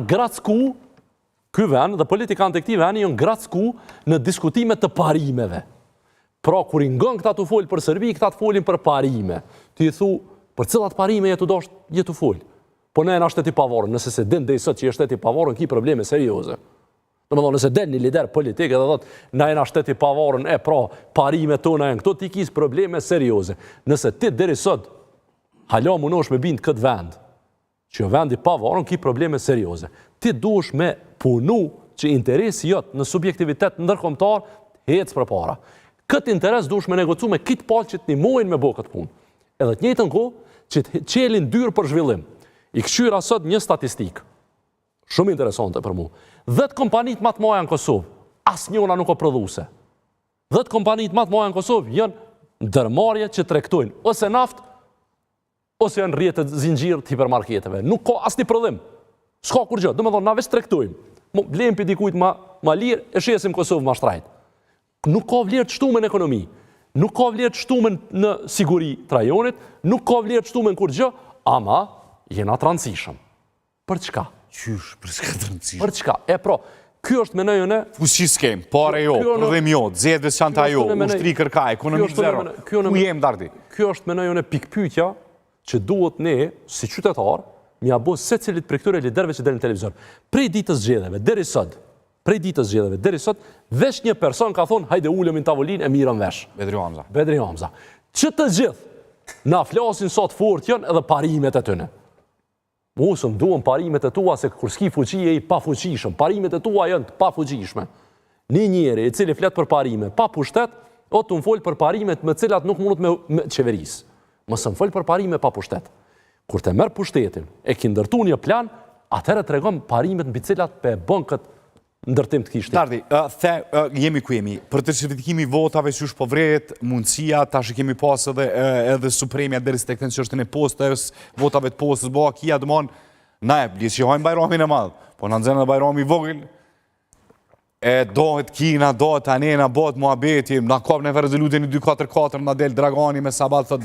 Gracku, ky vend dhe politikanët e këtij vendi janë gracku në diskutime të parimeve. Pra, kur i ngën këta të folë për Serbi, këta të folin për parime. Ti i thu, për cilat parime jetu dosh jetu folë. Po ne e na shteti pavarën, nëse se din dhe i sot që i shteti pavarën, ki probleme serioze. Domethënë, nëse del një lider politik edhe thot, na e na shteti pavarën, pra, parime tona janë këto, ti kis probleme serioze. Nëse ti deri sot hala munosh me bind këtë vend, që vendi pavarën, ki probleme serioze. Ti duhesh me punu që interesi jot në subjektivitet ndërkombëtar hec përpara. Këtë interes duhesh me negocu me kitë palë që të nimojnë me bo këtë punë. Edhe të njëjtën kohë që të qelin dyrë për zhvillim. I këshyra sot një statistikë, shumë interesante për mu. 10 kompanit më të mëdha në Kosovë, asnjëna nuk o prodhuese. 10 kompanit më të mëdha në Kosovë janë ndërmarrje që tregtojnë ose naftë, ose janë rrjetet zinxhir të hipermarketeve. Nuk ka asnjë prodhim. S'ka kur gjë. Domethënë na vetë tregtojmë. Blejmë pi dikujt ma lirë, e shesim Kosovë ma shtrajt. Nuk ka vlerë të shtume në ekonomi, nuk ka vlerë të shtume në siguri të rajonit, nuk ka vlerë të shtume në kur gjë, ama jena të rëndësishëm. Për çka? Qysh, për çka të rëndësishëm? Për çka? E pra, kjo është menoj ne... Fuqi s'kem, pare jo, prodhim jo, zedë veçanta jo, ushtri kërkaj, ekonomi zero. Ku jem dardi? Kjo është menoj ne pikpyetja që duhet ne, si qytetar, mja bo secilit për këtyre liderëve që delin në televizor. Prej ditës zgjedhjeve deri sot, veç një person ka thonë, hajde ulemi në tavolinë e mirën vesh. Bedri Hamza. Që të gjithë na flasin sot fort janë edhe parimet e tyne. Musëm duhen parimet e tua se kur s'ki fuqi e i pa fuqishëm. Parimet e tua janë të pa fuqishme. Një njeri i cili flet për parime pa pushtet, o të më folë për parimet me cilat nuk mundot me qeveris. Mësë më folë për parime pa pushtet. Kur të merë pushtetin, e ki ndërtu një plan, atëherë të regon parimet në cilat pe bën këtë ndërtim të kishtit. Dardi, jemi ku jemi. Për të certifikimi votave që është povret, mundësia, tash kemi pas edhe Supremja deri tek çështën e postës, votave të postës, bëha kia dëmon, na e blisihojmë Bajramin e madh, po na nxenë Bajrami i vogël, e dohet kina, dohet anena, bëhet muhabeti, na kap në rezolutin 244, na del Dragani me Sabat, thot,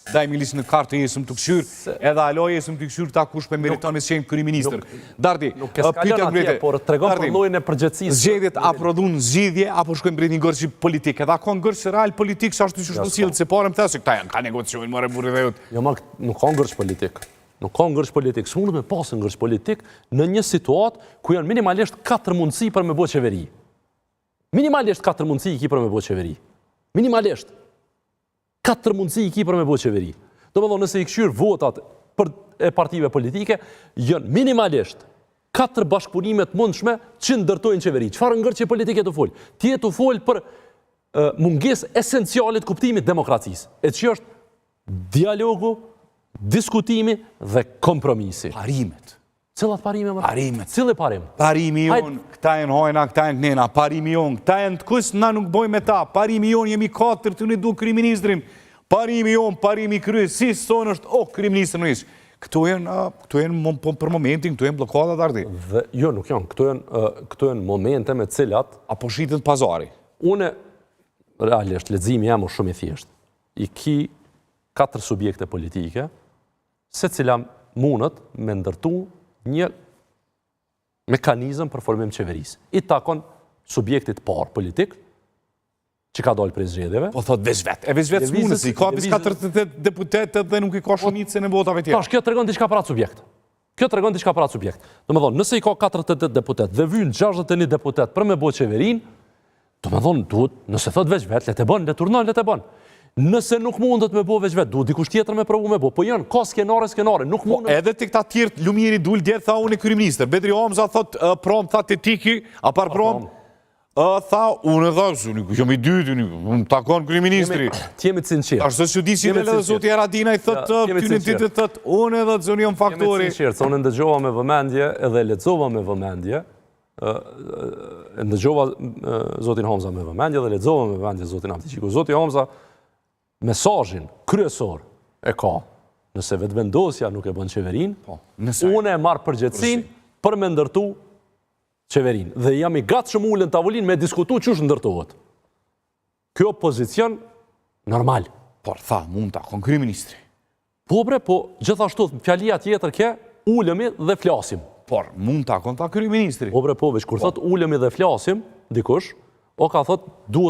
daj milis në kartë jesëm të këshyr, edhe alo jesëm të këshyr ta kush për meriton me qenë kryeministër. Dardi, pyetja atje, por tregon për llojin e përgjithësisë. Zgjedhjet a prodhun zgjidhje apo shkojnë drejt një gërçi politik? Edhe ka gërç real politik sa ashtu siç do sillet se parë më thashë këta janë ka negociojnë more burrë dhe jot. Jo, nuk ka gërç politik. Nuk ka gërç politik. S'mund të pasë gërç politik në një situatë ku janë minimalisht 4 mundësi për me bë qeveri. Minimalisht 4 mundësi i ki për me bë qeveri. Minimalisht 4 mundësi i ki për me bo qeveri. Domethënë, nëse i këshyr votat e partive politike, janë minimalisht 4 bashkëpunimet mundshme që ndërtojnë qeveri. Çfarë ngërçje politike të folë? Ti e të folë për mungesë esencialit kuptimit demokracisë. E që është dialogu, diskutimi dhe kompromisi. Parimet. Cilat parime më? Parimet. Cili parim? Parimi jonë, këta jenë hojna, këta jenë knena, parimi jonë, këta jenë të kësë, na nuk bojmë me ta, parimi jonë, jemi 4 të një du kryeministrin, parimi jonë, parimi kryes, si sonë është, kryeministrin në ishë. Këto jenë për momentin, këto jenë blokada dardi. Jo, nuk janë, këto jenë momente me cilat... Apo shqitet pazari? Une, realisht, leximi jam shumë i thjesht. I ki 4 subjekte politike, se cila mundët me ndërtu një mekanizëm për formim qeverisë. I takon subjektit parë politik, që ka dalë prej zgjedhjeve. Po thot veç vetë. E veç vetë s'mundës, i ka 48 deputetet dhe nuk i ka shumicën e votave tjera. Tash, kjo të regon diçka për atë subjekt. Domethënë, nëse i ka 48 deputet dhe vynë 61 deputet për me bo qeverin, domethënë, duhet, nëse thot veç vetë, le të bën, le turnon, le të bën. Nëse nuk mundet me bo veç vetë, duhet dikush tjetër me provu me bo, po janë, ka skenare, nuk mundet... Edhe të këta tjertë, Lumiri dul djetë, tha unë e kryeministër, Bedri Hamza thot prom, tha të tiki, apar prom, tha unë e tha, jam i dytë, unë takon kryeministri. Jemi të sinqertë. Ashtë që di si dhe dhe zoti Eradina i thot, këtyne ditë thot, unë e dhe zonë jam faktori. Jemi të sinqertë, unë ndëgjova me vëmendje edhe lexova me vëmendje, ndëgjova zotin Hamza me vëmendje dhe lexova me vëmendje zotin Amtiqiku. Zoti Hamza mesazhin kryesor e ka, nëse vetëvendosja nuk e bën qeverin, unë e marr përgjegjësinë për me ndërtu qeverin. Dhe jam i gatshëm ulën tavolinë me diskutu ç'është ndërtohet. Kjo pozicion normal. Por tha, mund ta kon kryeministri. Po bre, po gjithashtu fjalia tjetër ke, ulemi dhe flasim. por mund ta konta kryeministri. Po bre po, veç kur thot ulemi dhe flasim, dikush, o ka thot duhet